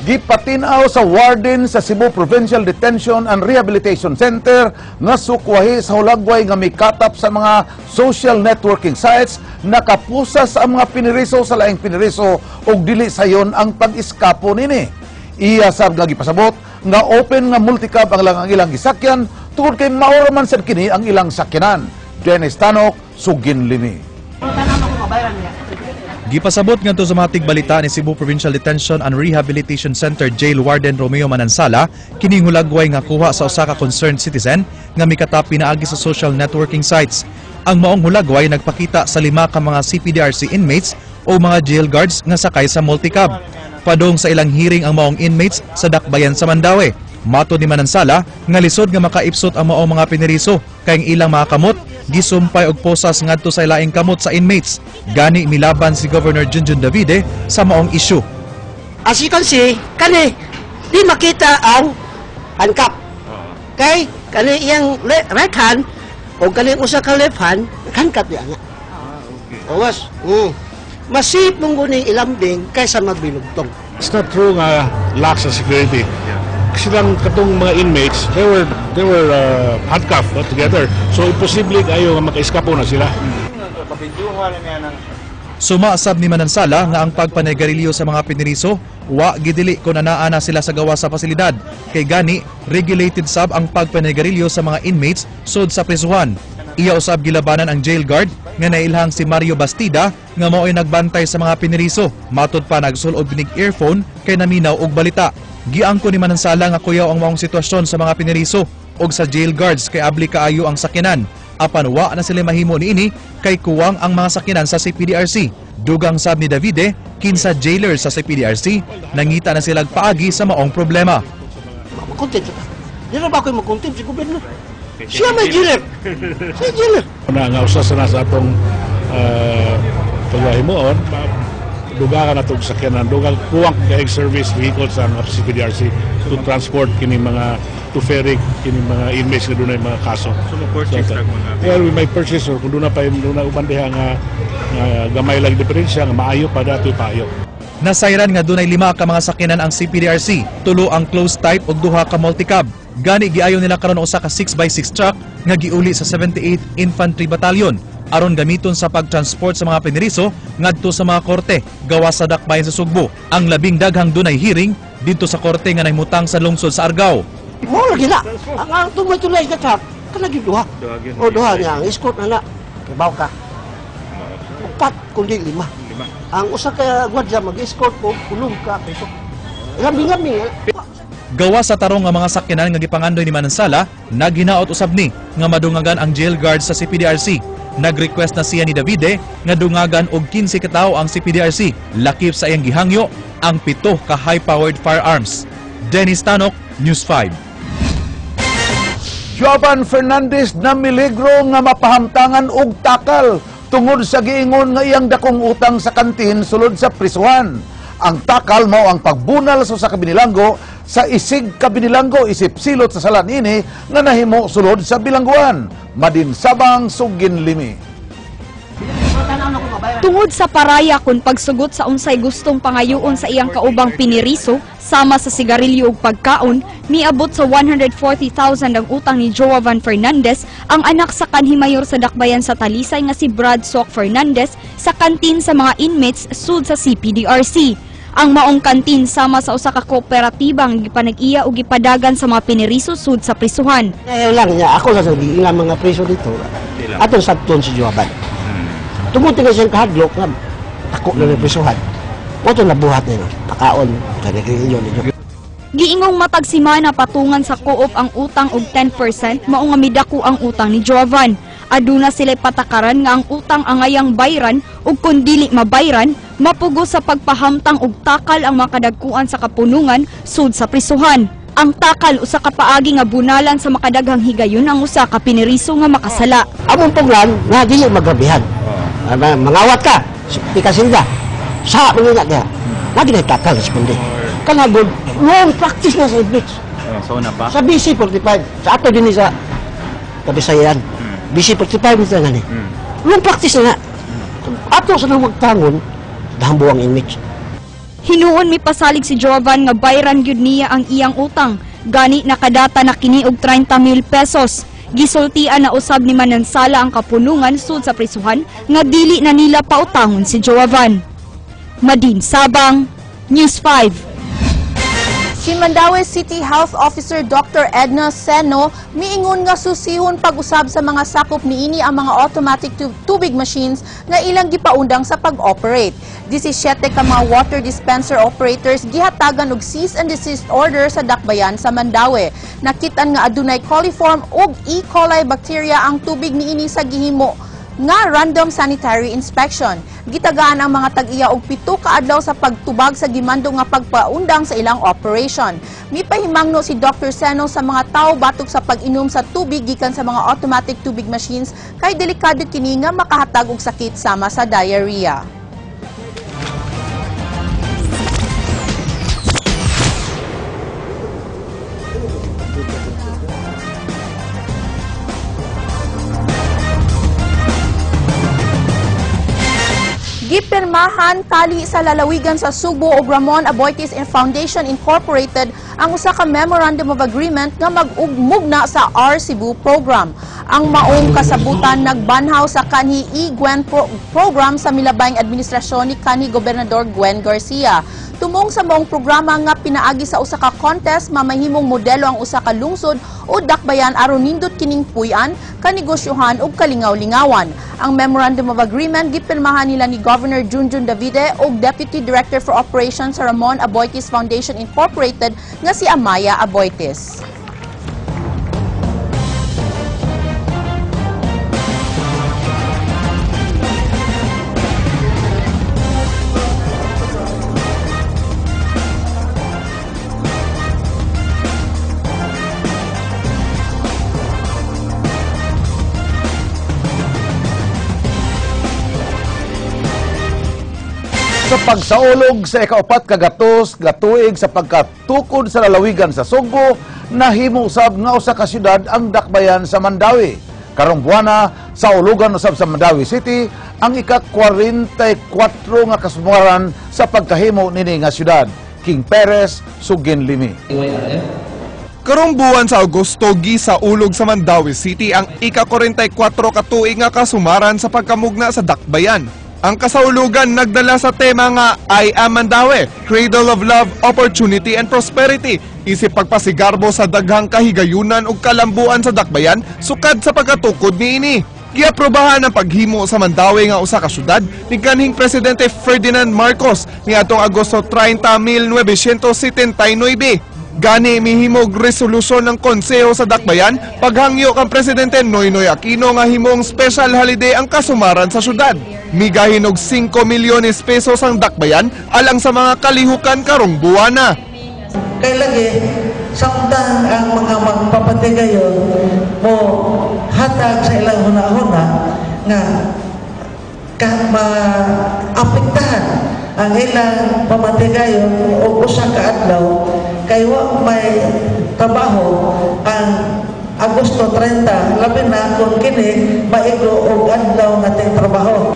Gipatinaw sa warden sa Cebu Provincial Detention and Rehabilitation Center nga sukwahi sa hulagway nga mikatap sa mga social networking sites, nakapusas ang mga piniriso sa laing piniriso ug dili sayon ang pag-iskapo nini. Iya sab nga gipasabot nga open nga multicab ang ilang gisakyan tungod kay maura man sad kini ang ilang sakyanan. Dennis Tanok, Sugin Lini. Gipasabot ngadto sa matig balita ni Cebu Provincial Detention and Rehabilitation Center Jail Warden Romeo Manansala kining hulagway nga kuha sa usa ka concerned citizen nga mikatap pinaagi sa social networking sites. Ang maong hulagway nagpakita sa 5 ka mga CPDRC inmates o mga jail guards nga sakay sa multicab. Padong sa ilang hearing ang maong inmates sa Dakbayan sa Mandaue. Mato ni Manansala nga lisod nga makaipsot ang maong mga piniriso kay ang ilang mga kamot gisumpay og posas ngadto sa ilaing kamot sa inmates. Gani milaban si Governor Junjun Davide sa maong issue. As you can see, kani di makita ang handcuff. Kay kani iyang right hand o kani usa ka left hand, handcuff ya nga. Awas. Masip mong guning ilambing kaysa magbilugtong. It's not true nga lax sa security. Silang katong mga inmates, they were handcuffed together. So imposible kayo nga makaiskapo na sila. Sumaasab ni Manansala nga ang pagpanegarilyo sa mga piniriso wa gidili kun anaa na sila sa gawa sa pasilidad. Kay gani regulated sab ang pagpanegarilyo sa mga inmates sud sa prisuhan. Iya usab gilabanan ang jail guard nga nailhang si Mario Bastida nga mao'y nagbantay sa mga piniriso. Matud pa nagsul og binig earphone kay naminaw og balita. Giangko ni Manansala nga kuyaw ang maong sitwasyon sa mga piniriso og sa jail guards kay abli kaayo ang sakyanan. Apan wa na sila mahimo niini kay kuwang ang mga sakyanan sa CPDRC. Dugang sab ni Davide, kinsa jailers sa CPDRC, nangita na silang paagi sa maong problema. Makontent ka. Di na ba ako'y makontent si gobyerno? Siya may jailer. Siya jailer. Nga usas na sa atong pagwahimuon, dugangan na itong sakyanan, dugang kuwang kaig service vehicles ang CPDRC to transport kini mga to ferry kini mga inmates na doon ay mga kaso. So purchase so, well, we may purchase or kung doon na pa doon na uban diha nga gamay lang diferensya nga maayo pa dato'y payo. Nasayran nga dunay 5 ka mga sakyanan ang CPDRC, 3 ang closed type ug 2 ka multicab. Gani giayo nila karon usa ka 6x6 truck nga giuli sa 78th Infantry Battalion aron gamiton sa pagtransport sa mga piniriso ngadto sa mga korte gawa sa Dakbayan sa Sugbo. Ang labing daghang dunay hearing dito sa korte nga nahimutang sa lungsod sa Argao. Mo lagi na. Ang tuloy-tuloy na truck kana giduha. O duha niya ang escort na kibaw ka. 4 kundi 5. Ang usa ka gwardiya mag-escort ko kulong ka peso. Lambing-lambing. Gawa sa tarong nga mga sakyanan nga gipangandoy ni Manansala, naghinaot usab ni nga madungagan ang jail guards sa CPDRC. Nag-request na siya ni Davide nga dungagan og 15 ka tawo ang CPDRC. Lakip sa iyang gihangyo ang 7 ka high-powered firearms. Dennis Tanok, News 5. Jovan Fernandez na miligro nga mapahamtangan og takal tungod sa giingon nga iyang dakong utang sa kantin sulod sa prisuhan. Ang takal mao ang pagbunal sa kabinilanggo sa isig kabinilanggo isip silot sa salan ini nga nahimo sulod sa bilangguan. Madin Sabang, Sugin Limi. Tungod sa paraya kun pagsugot sa unsay gustong pangayuon sa iyang kaubang piniriso sama sa sigarilyo ug pagkaon, niabot sa 140,000 ang utang ni Jovan Fernandez, ang anak sa kanhi mayor sa Dakbayan sa Talisay nga si Brad Sok Fernandez sa kantin sa mga inmates sud sa CPDRC. Ang maong kantin sama sa usa ka kooperatiba nga gipanag-iya ug gipadagan sa mga piniriso sud sa prisuhan. Lang niya ako lang sabi nga mga preso dito. Atong sabton si Jovan. Tumuti nga siyang kahadlok nga ako na prisuhan. Moto na buhat nila. Pakaon kanigrilyo ninyo. Giingong matag simana patungan sa co-op ang utang og 10%, mao nga midako ang utang ni Jovan. Aduna sila patakaran nga ang utang angayang bayran ug kun dili mabayran, mapugo sa pagpahamtang og takal ang makadagkuan sa kapunungan sud sa prisuhan. Ang takal usa ka paagi nga bunalan sa makadaghang higayon ang usa ka piniriso nga makasala. Among puglan nga dili magabihan. Mangawat ka, pikasinda. Sa mga nga lagi na takal responde. Kana good long practice na sa inmates. So na pa? Sa BC 45, sa ato din sa Kabisayan. BC 45 nito nga ni. Long practice na nga. Ato sa nang magtangon, dahambuang inmates. Hinuon mi pasalig si Jovan nga bayran gyud niya ang iyang utang. Gani nakadata na kini og 30,000 pesos. Gisultian na usab ni Manansala ang kapunungan sud sa prisuhan nga dili na nila pautangon si Jovan. Madin Sabang, News 5. Si Mandaue City Health Officer Dr. Edna Seno miingon nga susihon pag-usab sa mga sakop niini ang mga automatic tubig machines nga ilang gipaundang sa pag-operate. 17 ka mga water dispenser operators gihatagan og cease and desist order sa dakbayan sa Mandaue. Nakitan nga adunay coliform ug E. coli bacteria ang tubig niini sa gihimo nga random sanitary inspection. Gitagaan ang mga tag-iya og 7 ka adlaw sa pagtubag sa gimando nga pagpaundang sa ilang operation. Mipahimangno si Dr. Seno sa mga tao batok sa pag-inom sa tubig gikan sa mga automatic tubig machines kay delikado kini nga makahatag og sakit sama sa diarrhea. Gipirmahan tali sa lalawigan sa Subo ug Ramon Aboitiz Foundation Incorporated ang usa ka Memorandum of Agreement nga mag-ugmugna sa R Cebu program. Ang maong kasabutan nagbanhaw sa kanhi E-Gwen program sa milabayng administrasyon ni kanhi Gobernador Gwen Garcia. Tumong sa maong programa nga pinaagi sa usa ka contest, mamahimong modelo ang usa ka lungsod o dakbayan aron nindot kining puy-an, kanegosyohan ug kalingaw-lingawan. Ang Memorandum of Agreement gipirmahan nila ni Governor Junjun Davide ug Deputy Director for Operations sa Ramon Aboitiz Foundation Incorporated nga si Amaya Aboitiz. Sa pagsaulog sa ikaupat kagatos gatuig sa pagkatukod sa lalawigan sa Sugbo, nahimo usab nga usa ka syudad ang dakbayan sa Mandaue. Karong buwana sa ulugan usab sa Mandaue City ang ika-44 nga kasumuran sa pagkahimo nini nga syudad. King Perez, Sugin Limi. Karong buwan sa Agosto sa ulog sa Mandaue City ang ika-44 katuig nga kasumaran sa pagkamugna sa dakbayan. Ang kasaulugan nagdala sa tema nga I Am Mandaue, Cradle of Love, Opportunity and Prosperity. Isip pagpasigarbo sa daghang kahigayunan ug kalambuan sa dakbayan sukad sa pagkatukod niini. Giaprobahan ang paghimo sa Mandaue nga usa ka syudad ni kanhing Presidente Ferdinand Marcos niadtong Agosto 30, 1979. Gani mihimog resolusyon ng Konseho sa Dakbayan paghangyo kang Presidente Noynoy Aquino nga himong special holiday ang kasumaran sa syudad. Migahin og 5 milyones pesos ang dakbayan alang sa mga kalihukan karong buwana. Kay lagi, samtang ang mga magpapatigayon mo hatag sa ilang huna-huna nga maapektahan ang ilang pamatigayon o usa ka adlaw kay wa may trabaho ang Agosto 30, labi na kung kini maiglo og adlaw nating trabaho.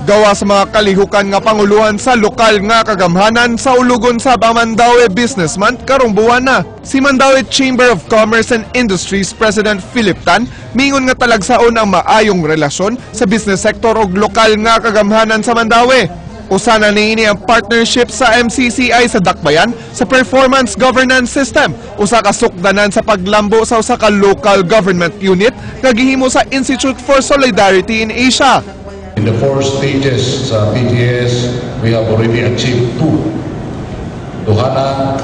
Gawa sa mga kalihukan nga panguluhan sa lokal nga kagamhanan sa ulugon sa Mandaue Business Month karong buwana. Si Mandaue Chamber of Commerce and Industries President Philip Tan mingon nga talagsaon ang maayong relasyon sa business sector ug lokal nga kagamhanan sa Mandaue. Usa na niini ang partnership sa MCCI sa Dakbayan sa Performance Governance System, usa ka sukdanan sa paglambo sa usa ka local government unit nga gihimo sa Institute for Solidarity in Asia. In the 4 stages sa PTS, we have already achieved 2. Duhana,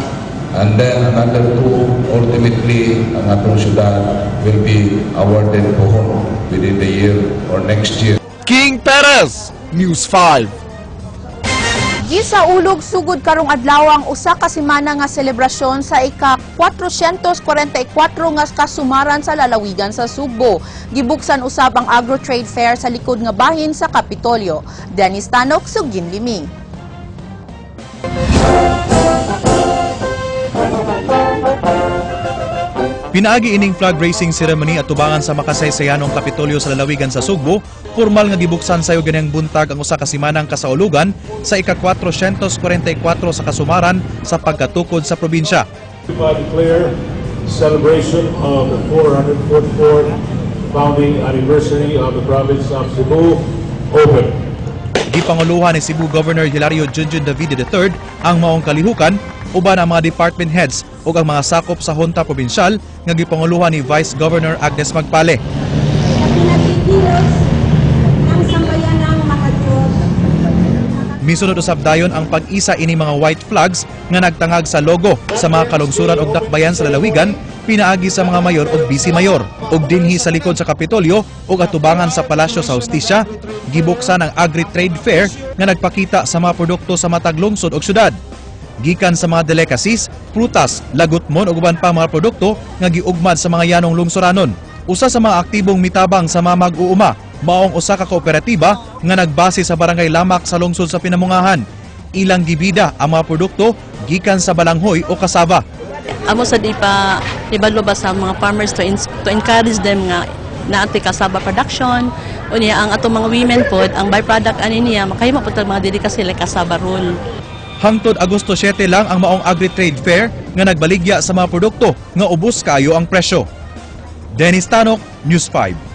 and then another 2, ultimately, ang atong syudad will be awarded pohon within the year or next year. King Perez, News 5. Gisa ulog sugod karong adlaw ang usa ka semana nga selebrasyon sa ika-444 nga kasumaran sa lalawigan sa Sugbo. Gibuksan usab ang Agro Trade Fair sa likod nga bahin sa Kapitolyo. Dennis Tanok, Sugin Liming. Pinaagi ining flag raising ceremony at tubangan sa makasaysayanong Kapitolyo sa lalawigan sa Sugbo, formal nga gibuksan sayo ganang buntag ang usa ka simanang kasaulugan sa ika-444 sa kasumaran sa pagkatukod sa probinsya. I declare celebration of the 444th founding anniversary of the province of Cebu open. Gipanguluhan ni Cebu Governor Hilario Junjun Davide III ang maong kalihukan uban ang mga department heads ug ang mga sakop sa Hunta Provincial nga gipanguluhan ni Vice Governor Agnes Magpale. Misunod usab dayon ang pag-isa ini mga white flags nga nagtangag sa logo sa mga kalungsuran ug dakbayan sa lalawigan pinaagi sa mga mayor ug vice mayor ug dinhi sa likod sa Kapitolyo ug atubangan sa Palasyo sa Hustisya gibuksan ang Agri-Trade Fair nga nagpakita sa mga produkto sa matag lungsod ug syudad. Gikan sa mga delicacies, prutas, lagutmon ug uban pa mga produkto nga giugmad sa mga yanong lungsuranon. Usa sa mga aktibong mitabang sa mga mag-uuma maong usa ka kooperatiba nga nagbase sa barangay Lamak sa lungsod sa Pinamungahan. Ilang gibida ang mga produkto gikan sa balanghoy o kasaba. Amo sa di pa ibalo ba sa mga farmers to encourage them nga naati kasaba production unya ang atong mga women pod ang byproduct ani niya makahimo pud mga dili kasi like kasaba roll. Hangtod Agosto 7 lang ang maong Agri-Trade Fair nga nagbaligya sa mga produkto nga ubos kaayo ang presyo. Dennis Tanok, News 5.